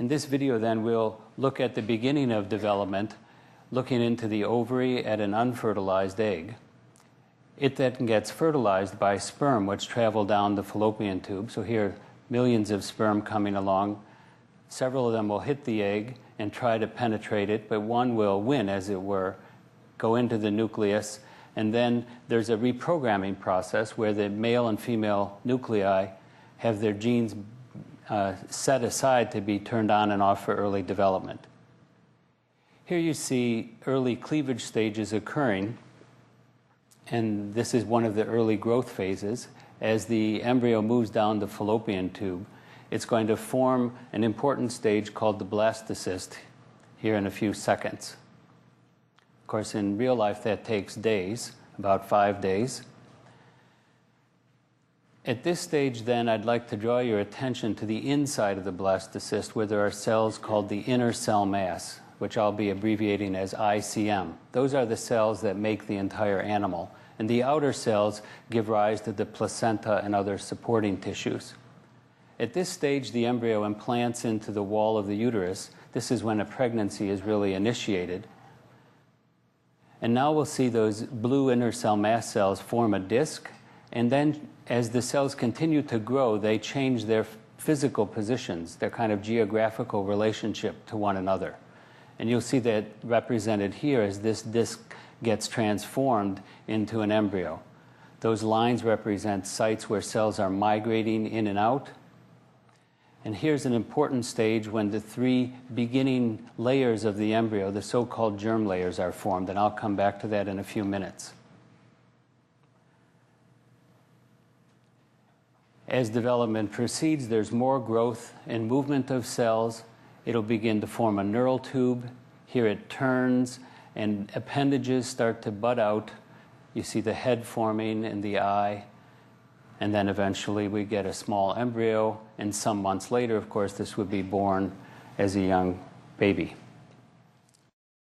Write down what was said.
In this video then we'll look at the beginning of development, looking into the ovary at an unfertilized egg. It then gets fertilized by sperm which travel down the fallopian tube. So here millions of sperm coming along. Several of them will hit the egg and try to penetrate it, but one will win, as it were, go into the nucleus, and then there's a reprogramming process where the male and female nuclei have their genes set aside to be turned on and off for early development. Here you see early cleavage stages occurring, and this is one of the early growth phases. As the embryo moves down the fallopian tube, it's going to form an important stage called the blastocyst here in a few seconds. Of course, in real life that takes days, about 5 days. At this stage then, I'd like to draw your attention to the inside of the blastocyst, where there are cells called the inner cell mass, which I'll be abbreviating as ICM. Those are the cells that make the entire animal, and the outer cells give rise to the placenta and other supporting tissues. At this stage, the embryo implants into the wall of the uterus. This is when a pregnancy is really initiated. And now we'll see those blue inner cell mass cells form a disc, and then as the cells continue to grow, they change their physical positions, their kind of geographical relationship to one another. And you'll see that represented here as this disc gets transformed into an embryo. Those lines represent sites where cells are migrating in and out. And here's an important stage when the three beginning layers of the embryo, the so-called germ layers, are formed, and I'll come back to that in a few minutes. As development proceeds, there's more growth and movement of cells. It'll begin to form a neural tube. Here it turns, and appendages start to bud out. You see the head forming and the eye. And then eventually we get a small embryo, and some months later, of course, this would be born as a young baby.